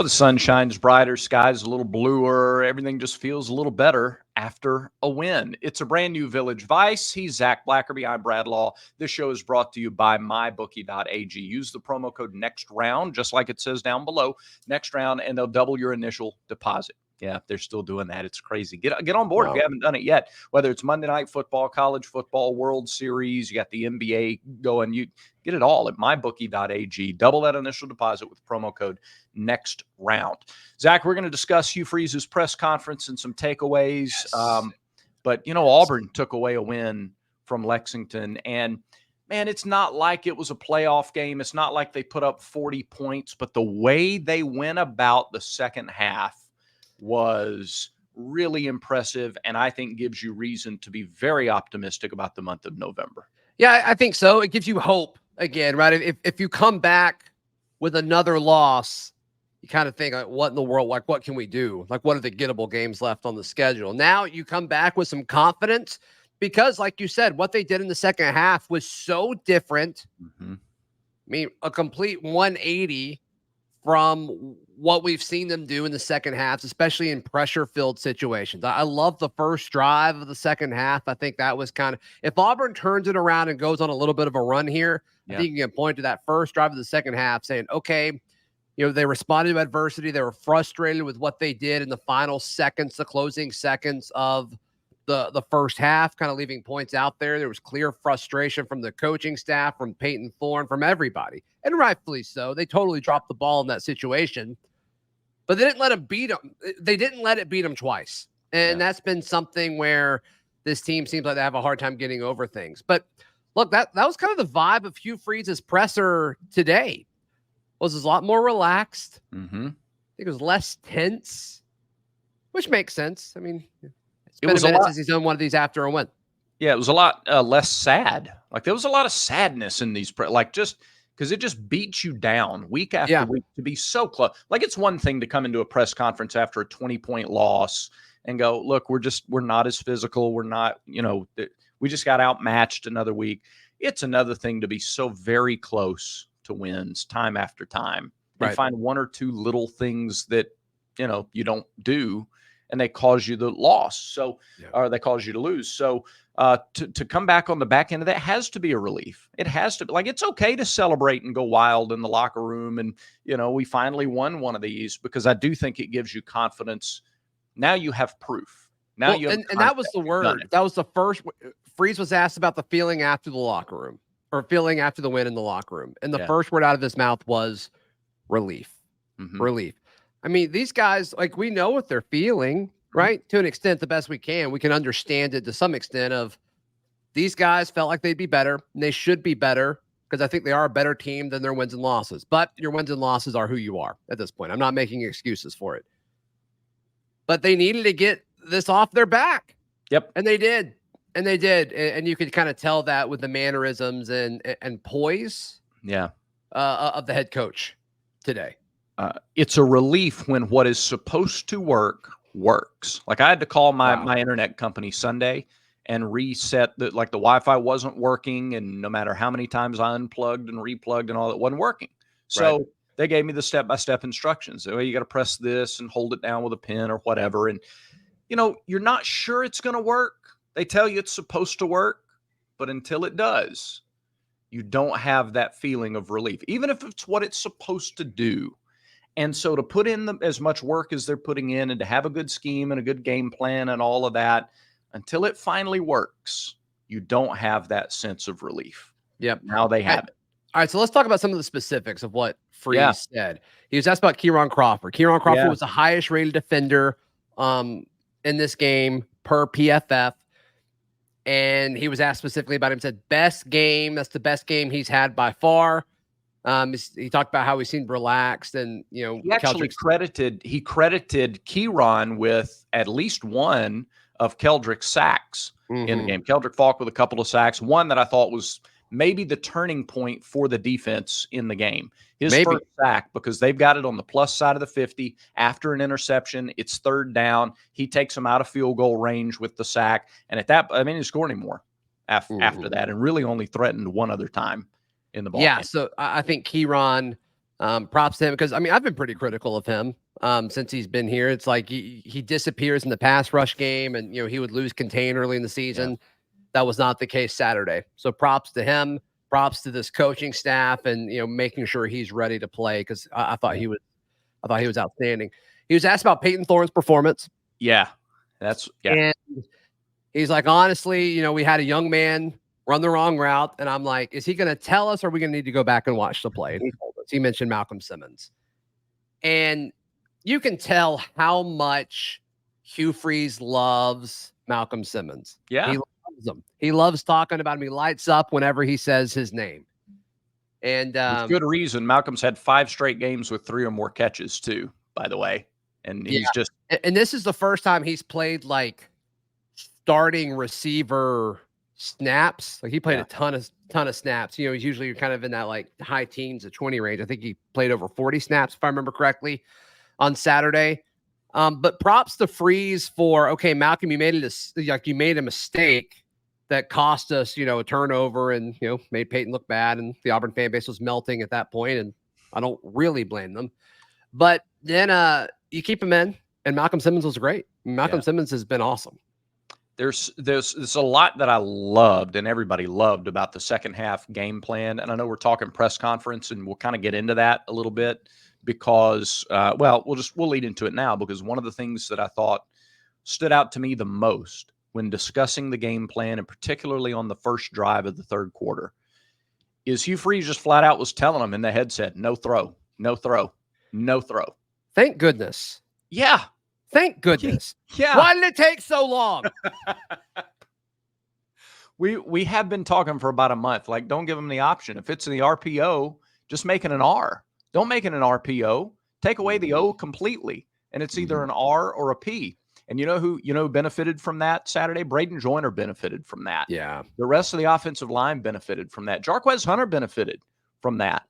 Well, the sun shines brighter, sky's a little bluer, everything just feels a little better after a win. It's a brand new Village Vice. He's Zach Blackerby. I'm Brad Law. This show is brought to you by mybookie.ag. Use the promo code NEXTROUND, just like it says down below, next round, and they'll double your initial deposit. Yeah, they're still doing that. It's crazy. Get on board if you haven't done it yet. Whether it's Monday Night Football, college football, World Series, you got the NBA going. You get it all at mybookie.ag. Double that initial deposit with promo code next round. Zach, we're going to discuss Hugh Freeze's press conference and some takeaways. Yes. But, Auburn took away a win from Lexington. And, man, it's not like it was a playoff game. It's not like they put up 40 points. But the way they went about the second half was really impressive, and I think gives you reason to be very optimistic about the month of November. Yeah, I think so. It gives you hope again, right? If you come back with another loss, you kind of think, like, what in the world? Like, what can we do? Like, what are the gettable games left on the schedule? Now you come back with some confidence because, like you said, what they did in the second half was so different. Mm-hmm. I mean, a complete 180 from what we've seen them do in the second half, especially in pressure-filled situations. I love the first drive of the second half. I think that was kind of, if Auburn turns it around and goes on a little bit of a run here, I think you can point to that first drive of the second half saying, okay, they responded to adversity. They were frustrated with what they did in the final seconds, the closing seconds of the first half, kind of leaving points out there. There was clear frustration from the coaching staff, from Peyton Thorne, from everybody, and rightfully so. They totally dropped the ball in that situation, but they didn't let them beat them. They didn't let it beat them twice, and that's been something where this team seems like they have a hard time getting over things. But look, that was kind of the vibe of Hugh Freeze's presser today. It was a lot more relaxed. Mm-hmm. I think it was less tense, which makes sense. I mean, it was a minute since he's done one of these after a win. Yeah, it was a lot less sad. Like, there was a lot of sadness in these, just because it just beats you down week after week to be so close. Like, it's one thing to come into a press conference after a 20-point loss and go, look, we're not as physical. We're not, we just got outmatched another week. It's another thing to be so very close to wins time after time. Right. And find one or two little things that, you don't do, and they cause you the loss. So, or they cause you to lose. So to come back on the back end of that has to be a relief. It has to be. Like, it's okay to celebrate and go wild in the locker room. And, we finally won one of these, because I do think it gives you confidence. Now you have proof. Now you have and that was the word. That was the first. Freeze was asked about the feeling after the locker room, or feeling after the win in the locker room. And the first word out of his mouth was relief. Mm-hmm. Relief. I mean, these guys, like, we know what they're feeling, right? To an extent, the best we can. We can understand it to some extent of these guys felt like they'd be better, and they should be better, because I think they are a better team than their wins and losses. But your wins and losses are who you are at this point. I'm not making excuses for it. But they needed to get this off their back. Yep. And they did. And they did. And you could kind of tell that with the mannerisms and poise of the head coach today. It's a relief when what is supposed to work works. Like, I had to call my internet company Sunday and reset the Wi-Fi wasn't working, and no matter how many times I unplugged and replugged and all, it wasn't working. So they gave me the step-by-step instructions. So you got to press this and hold it down with a pen or whatever. And you're not sure it's going to work. They tell you it's supposed to work, but until it does, you don't have that feeling of relief, even if it's what it's supposed to do. And so to put in as much work as they're putting in, and to have a good scheme and a good game plan and all of that, until it finally works, you don't have that sense of relief. Yep. Now they have it. All right, so let's talk about some of the specifics of what Freeze said. He was asked about Kieron Crawford. Kieron Crawford was the highest rated defender in this game per PFF. And he was asked specifically about him. He said, best game. That's the best game he's had by far. He talked about how he seemed relaxed, and he actually credited Kieron with at least one of Keldrick's sacks in the game. Keldrick Falk with a couple of sacks, one that I thought was maybe the turning point for the defense in the game. His first sack, because they've got it on the plus side of the 50 after an interception. It's third down. He takes them out of field goal range with the sack, and at that, I mean, he didn't score anymore after that, and really only threatened one other time in the ball game. So I think Kieron Props to him because, I mean, I've been pretty critical of him since he's been here. It's like he disappears in the pass rush game, and, he would lose contain early in the season. Yeah. That was not the case Saturday. So props to him. Props to this coaching staff, and making sure he's ready to play because I thought he was outstanding. He was asked about Peyton Thorne's performance. Yeah, and he's like, honestly, we had a young man run the wrong route, and I'm like, is he going to tell us, or are we going to need to go back and watch the play? And he told us. He mentioned Malcolm Simmons, and you can tell how much Hugh Freeze loves Malcolm Simmons. Yeah. He loves him. He loves talking about him. He lights up whenever he says his name. And with good reason. Malcolm's had 5 straight games with 3 or more catches too, by the way. And he's just, and this is the first time he's played like starting receiver snaps. Like he played a ton of snaps. He's usually kind of in that like high teens to 20 range. I think he played over 40 snaps, if I remember correctly, on Saturday. But props to Freeze for, okay, Malcolm, you made a mistake that cost us, a turnover and, made Peyton look bad, and the Auburn fan base was melting at that point, and I don't really blame them. But then you keep him in, and Malcolm Simmons was great. Malcolm Simmons has been awesome. There's a lot that I loved and everybody loved about the second half game plan. And I know we're talking press conference, and we'll kind of get into that a little bit because, we'll lead into it now, because one of the things that I thought stood out to me the most when discussing the game plan, and particularly on the first drive of the third quarter, is Hugh Freeze just flat out was telling them in the headset, no throw, no throw, no throw. Thank goodness. Yeah. Thank goodness. Yeah. Why did it take so long? We have been talking for about a month. Like, don't give them the option. If it's in the RPO, just make it an R. Don't make it an RPO. Take away the O completely, and it's either an R or a P. And you know who benefited from that Saturday? Braden Joyner benefited from that. Yeah. The rest of the offensive line benefited from that. Jarquez Hunter benefited from that.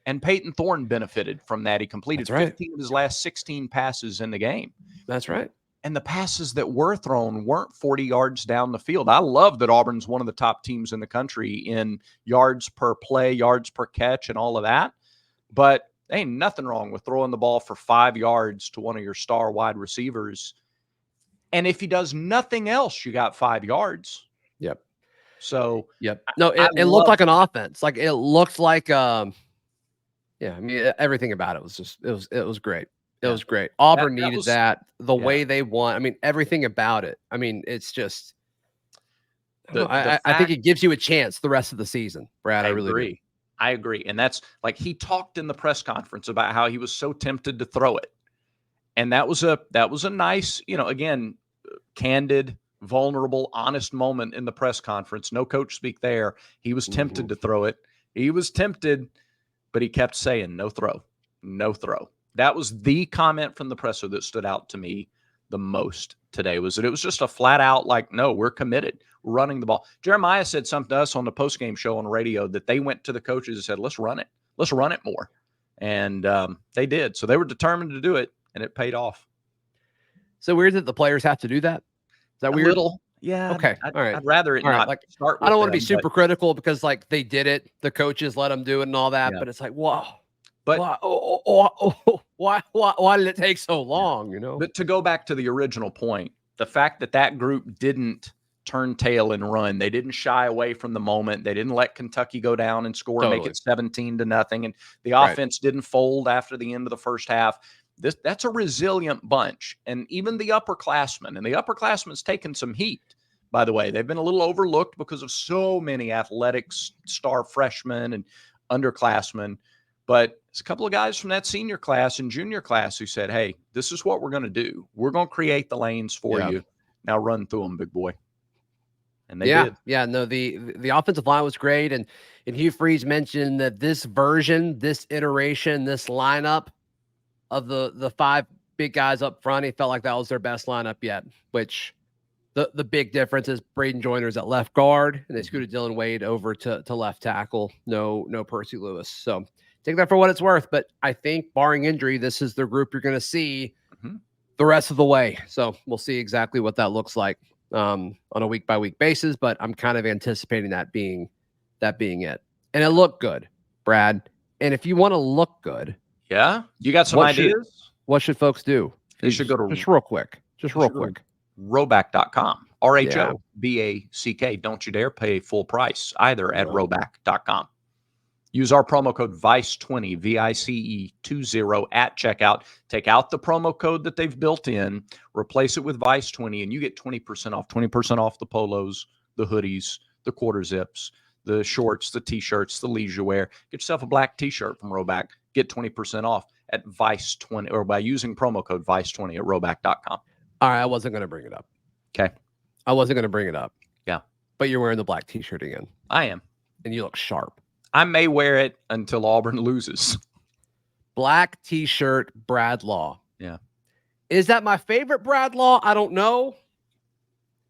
And Peyton Thorne benefited from that. He completed 15 of his last 16 passes in the game. That's right. And the passes that were thrown weren't 40 yards down the field. I love that Auburn's one of the top teams in the country in yards per play, yards per catch, and all of that. But ain't nothing wrong with throwing the ball for 5 yards to one of your star wide receivers. And if he does nothing else, you got 5 yards. Yep. So, No, it looked like an offense. Like it looked like, I mean, everything about it was just, it was great. It was great. Auburn needed that. The way they won. I mean, everything about it. I mean, it's just, I think it gives you a chance the rest of the season, Brad. I really agree. I agree. And that's like, he talked in the press conference about how he was so tempted to throw it. And that was a nice, again, candid, vulnerable, honest moment in the press conference. No coach speak there. He was tempted to throw it. He was tempted, but he kept saying, no throw, no throw. That was the comment from the presser that stood out to me the most today, was that it was just a flat out like, no, we're committed. We're running the ball. Jeremiah said something to us on the postgame show on the radio that they went to the coaches and said, let's run it. Let's run it more. And they did. So they were determined to do it, and it paid off. So weird that the players have to do that? Is that weird? A little. Yeah. Okay. All right. I'd rather it not start with I don't want to be super critical because like they did it. The coaches let them do it and all that. Yeah. But it's like, wow. But why did it take so long? But to go back to the original point, the fact that group didn't turn tail and run, they didn't shy away from the moment. They didn't let Kentucky go down and score, and make it 17-0. And the offense didn't fold after the end of the first half. That's a resilient bunch. And even the upperclassmen, and the upperclassmen's taken some heat, by the way. They've been a little overlooked because of so many athletics, star freshmen and underclassmen. But it's a couple of guys from that senior class and junior class who said, hey, this is what we're going to do. We're going to create the lanes for you. Now run through them, big boy. And they did. Yeah, no, the offensive line was great. And Hugh Freeze mentioned that this version, this iteration, this lineup of the 5 big guys up front, he felt like that was their best lineup yet, which the big difference is Braden Joyner's at left guard, and they scooted Dylan Wade over to left tackle. No Percy Lewis. So take that for what it's worth. But I think barring injury, this is the group you're going to see the rest of the way. So we'll see exactly what that looks like on a week-by-week basis. But I'm kind of anticipating that being it. And it looked good, Brad. And if you want to look good, Yeah, you got some ideas? What should folks do? They should go to just real quick. Roback.com. Yeah. RHOBACK. Don't you dare pay full price either at No. Roback.com. Use our promo code VICE20, VICE20 at checkout. Take out the promo code that they've built in, replace it with VICE20, and you get 20% off. 20% off the polos, the hoodies, the quarter zips, the shorts, the T-shirts, the leisure wear. Get yourself a black T-shirt from Roback. Get 20% off at VICE20 or by using promo code VICE20 at Roback.com. All right, I wasn't going to bring it up. Okay. I wasn't going to bring it up. Yeah. But you're wearing the black T-shirt again. I am. And you look sharp. I may wear it until Auburn loses. Black T-shirt, Brad Law. Yeah. Is that my favorite Brad Law? I don't know.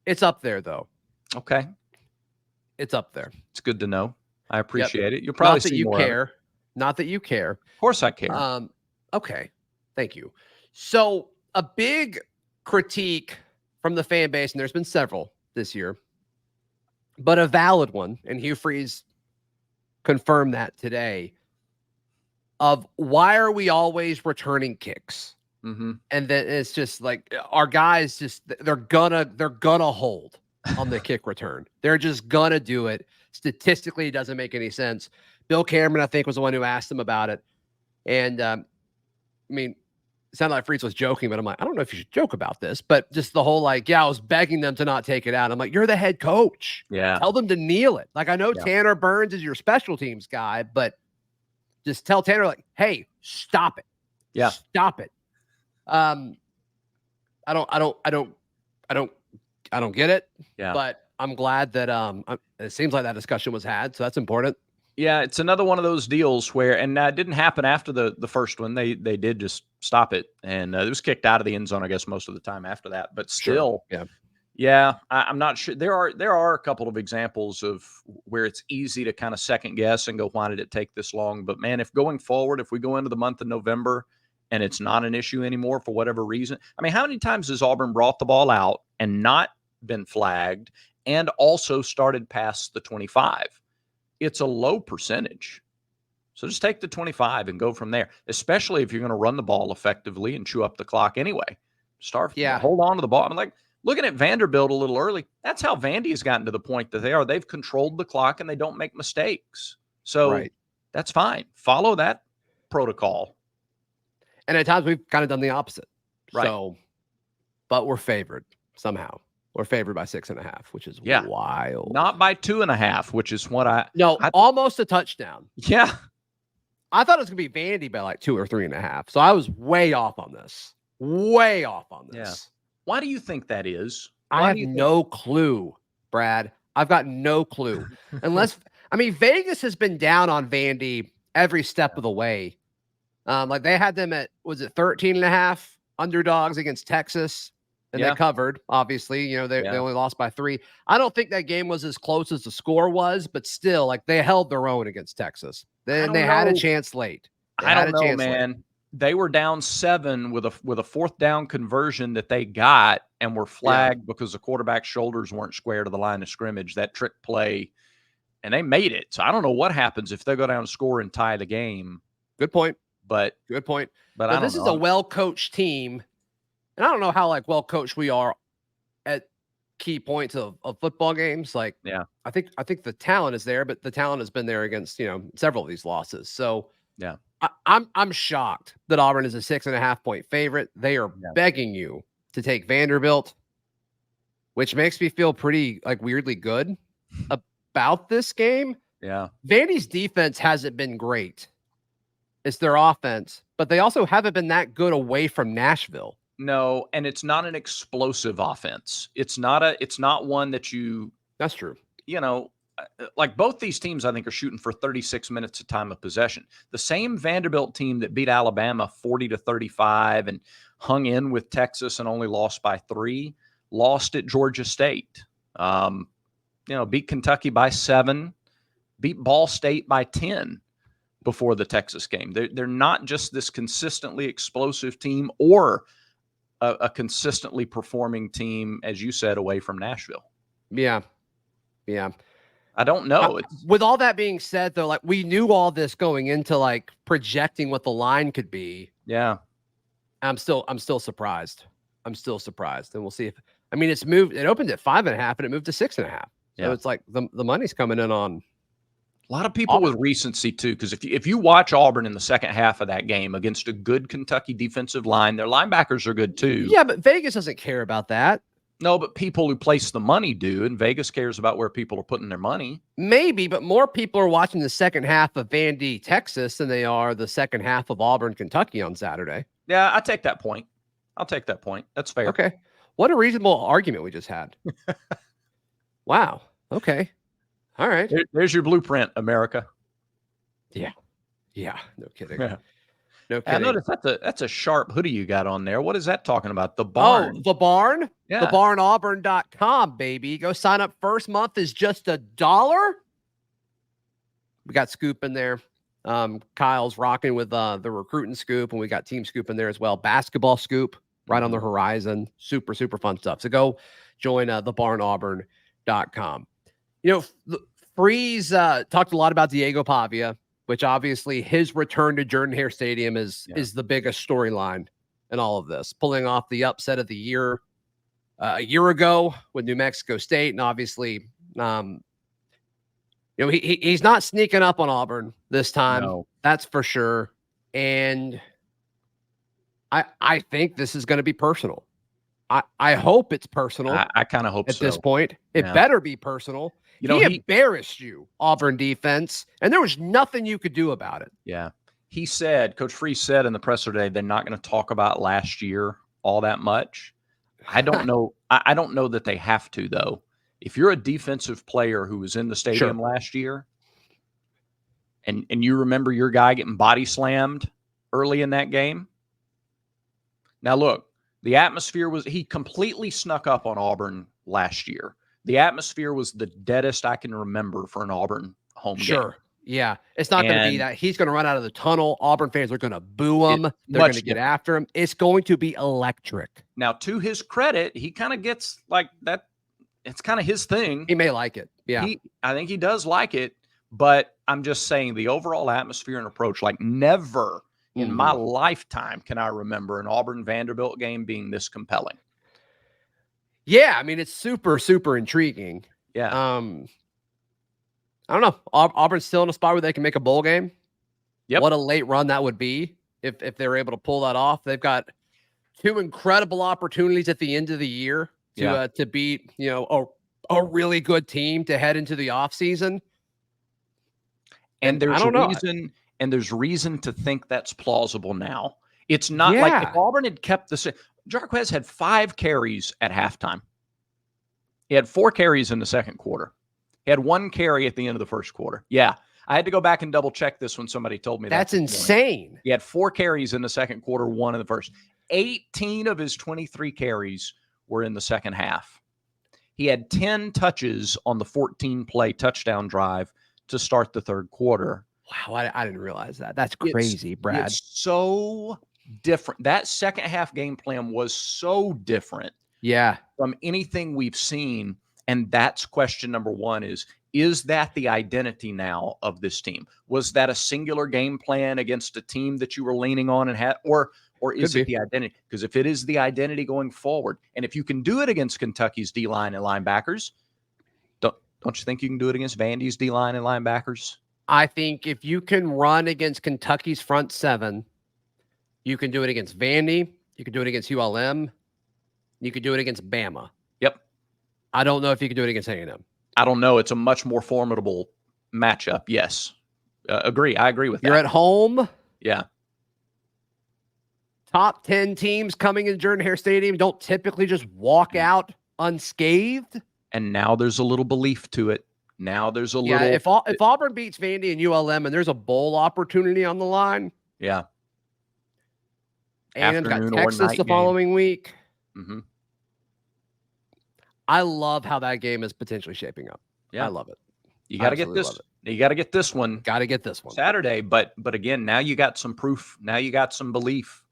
It's up there, though. Okay. It's up there. It's good to know. I appreciate it. You'll probably Not that see you more care. of it. Not that you care. Of course I care. Okay. Thank you. So a big critique from the fan base, and there's been several this year, but a valid one, and Hugh Freeze confirmed that today, of why are we always returning kicks? Mm-hmm. And then it's just like our guys they're gonna hold on the kick return. They're just gonna do it. Statistically, it doesn't make any sense. Bill Cameron, I think, was the one who asked him about it. And I mean, it sounded like Freeze was joking, but I'm like, I don't know if you should joke about this, but just the whole I was begging them to not take it out. I'm like, you're the head coach. Yeah. Tell them to kneel it. Like, I know Tanner Burns is your special teams guy, but just tell Tanner, hey, stop it. Yeah. Stop it. I don't get it. Yeah. But I'm glad that it seems like that discussion was had, so that's important. Yeah, it's another one of those deals where, and it didn't happen after the first one. They did just stop it, and it was kicked out of the end zone, I guess, most of the time after that. But still, I'm not sure. There are a couple of examples of where it's easy to kind of second guess and go, why did it take this long? But man, if going forward, if we go into the month of November and it's not an issue anymore for whatever reason, I mean, how many times has Auburn brought the ball out and not been flagged and also started past the 25? It's a low percentage. So just take the 25 and go from there, especially if you're going to run the ball effectively and chew up the clock anyway. Hold on to the ball. I'm like, looking at Vanderbilt a little early, that's how Vandy has gotten to the point that they've controlled the clock and they don't make mistakes. So that's fine. Follow that protocol. And at times we've kind of done the opposite. Right. So, but we're favored somehow. We're favored by 6.5, which is wild. Not by 2.5, which is what almost a touchdown. Yeah. I thought it was going to be Vandy by 2 or 3.5. So I was way off on this. Yeah. Why do you think that is? I have no clue, Brad. I've got no clue. Vegas has been down on Vandy every step of the way. They had them at, was it 13.5 underdogs against Texas? And they covered, obviously. They only lost by 3. I don't think that game was as close as the score was, but still, they held their own against Texas. Then they had a chance late. I don't know, man. They were down 7 with a fourth down conversion that they got and were flagged because the quarterback's shoulders weren't square to the line of scrimmage, that trick play, and they made it. So I don't know what happens if they go down and score and tie the game. Good point. But this is a well-coached team. And I don't know how well coached we are at key points of football games. I think the talent is there, but the talent has been there against several of these losses. So I'm shocked that Auburn is a 6.5 point favorite. They are begging you to take Vanderbilt, which makes me feel pretty weirdly good about this game. Yeah, Vandy's defense hasn't been great. It's their offense, but they also haven't been that good away from Nashville. No, and it's not an explosive offense. It's not one that you. That's true. Both these teams, I think, are shooting for 36 minutes of time of possession. The same Vanderbilt team that beat Alabama 40-35 and hung in with Texas and only lost by 3, lost at Georgia State. Beat Kentucky by 7, beat Ball State by 10 before the Texas game. They're not just this consistently explosive team or a consistently performing team, as you said, away from Nashville. Yeah. I don't know. With all that being said, though, like we knew all this going into like projecting what the line could be. Yeah. I'm still surprised. I'm still surprised, and we'll see if. I mean, it's moved. It opened at 5.5, and it moved to 6.5. So it's like the money's coming in on a lot of people Auburn. with recency too. Because if you watch Auburn in the second half of that game against a good Kentucky defensive line, their linebackers are good too. Yeah, but Vegas doesn't care about that. No, but people who place the money do, and Vegas cares about where people are putting their money. Maybe, but more people are watching the second half of Vandy, Texas, than they are the second half of Auburn, Kentucky on Saturday. Yeah, I take that point. I'll take that point. That's fair. Okay. What a reasonable argument we just had. Wow. Okay. All right. There's your blueprint, America. Yeah. Yeah. No kidding. Yeah. No kidding. I noticed that's a sharp hoodie you got on there. What is that talking about? The barn. Oh, the barn? Yeah. TheBarnAuburn.com, baby. Go sign up. First month is just $1. We got Scoop in there. Kyle's rocking with the recruiting scoop, and we got Team Scoop in there as well. Basketball scoop right on the horizon. Super, super fun stuff. So go join TheBarnAuburn.com. You know, Freeze talked a lot about Diego Pavia, which obviously his return to Jordan-Hare Stadium is the biggest storyline in all of this. Pulling off the upset of the year a year ago with New Mexico State, and obviously, he's not sneaking up on Auburn this time. No. That's for sure. And I think this is going to be personal. I hope it's personal. I kind of hope at this point. It better be personal. You know, he embarrassed you, Auburn defense, and there was nothing you could do about it. Yeah. He said, Coach Freeze said in the presser today, they're not going to talk about last year all that much. I don't know. I don't know that they have to, though. If you're a defensive player who was in the stadium last year and you remember your guy getting body slammed early in that game. Now, look, the atmosphere he completely snuck up on Auburn last year. The atmosphere was the deadest I can remember for an Auburn home game. Yeah. It's not going to be that. He's going to run out of the tunnel. Auburn fans are going to boo him. They're going to get after him. It's going to be electric. Now, to his credit, he kind of gets like that. It's kind of his thing. He may like it. Yeah. I think he does like it. But I'm just saying the overall atmosphere and approach, like never in my lifetime can I remember an Auburn Vanderbilt game being this compelling. Yeah, I mean, it's super, super intriguing. Yeah. I don't know. Auburn's still in a spot where they can make a bowl game. Yep. What a late run that would be if they're able to pull that off. They've got two incredible opportunities at the end of the year to beat, a really good team to head into the offseason. And there's reason to think that's plausible now. It's not like if Auburn had kept the same. Jarquez had 5 carries at halftime. He had 4 carries in the second quarter. He had 1 carry at the end of the first quarter. Yeah. I had to go back and double check this when somebody told me that. That's insane. He had 4 carries in the second quarter, 1 in the first. 18 of his 23 carries were in the second half. He had 10 touches on the 14-play touchdown drive to start the third quarter. Wow, I didn't realize that. That's crazy, Brad. It's so different. That second half game plan was so different from anything we've seen. And that's question number 1 is that the identity now of this team? Was that a singular game plan against a team that you were leaning on and had, or is it the identity? Because if it is the identity going forward, and if you can do it against Kentucky's D-line and linebackers, don't you think you can do it against Vandy's D-line and linebackers? I think if you can run against Kentucky's front 7, you can do it against Vandy. You can do it against ULM. You can do it against Bama. Yep. I don't know if you can do it against A&M. I don't know. It's a much more formidable matchup. Yes. Agree. I agree with that. You're at home. Yeah. Top 10 teams coming into Jordan-Hare Stadium don't typically just walk out unscathed. And now there's a little belief to it. Now there's a little. If Auburn beats Vandy and ULM and there's a bowl opportunity on the line. Yeah. And got Texas the following week. Mm-hmm. I love how that game is potentially shaping up. Yeah. I love it. You got to get this. You got to get this one. Got to get this one Saturday. But again, now you got some proof. Now you got some belief.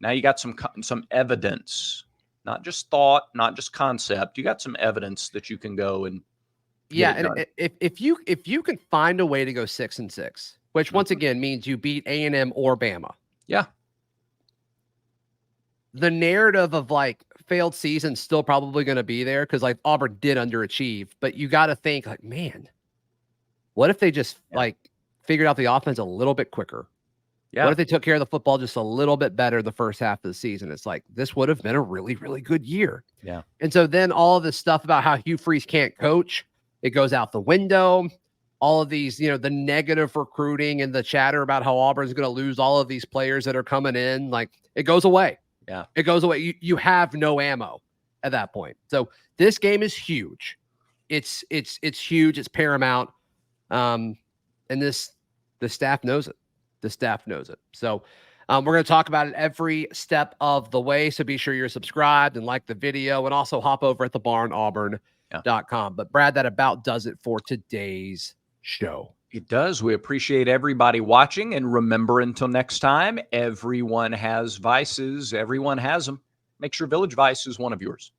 Now you got some evidence, not just thought, not just concept. You got some evidence that you can go and Yeah, and if you can find a way to go 6-6, which once again means you beat A&M or Bama. Yeah. The narrative of like failed season still probably going to be there because like Auburn did underachieve, but you got to think like, man, what if they just like figured out the offense a little bit quicker? Yeah. What if they took care of the football just a little bit better the first half of the season? It's like, this would have been a really, really good year. Yeah. And so then all of this stuff about how Hugh Freeze can't coach, it goes out the window. All of these, the negative recruiting and the chatter about how Auburn's going to lose all of these players that are coming in, like it goes away. Yeah. It goes away. You have no ammo at that point. So this game is huge. It's huge. It's paramount. And the staff knows it. The staff knows it. So we're going to talk about it every step of the way. So be sure you're subscribed and like the video and also hop over at thebarnauburn.com. But Brad, that about does it for today's show. It does. We appreciate everybody watching. And remember, until next time, everyone has vices. Everyone has them. Make sure Village Vice is one of yours.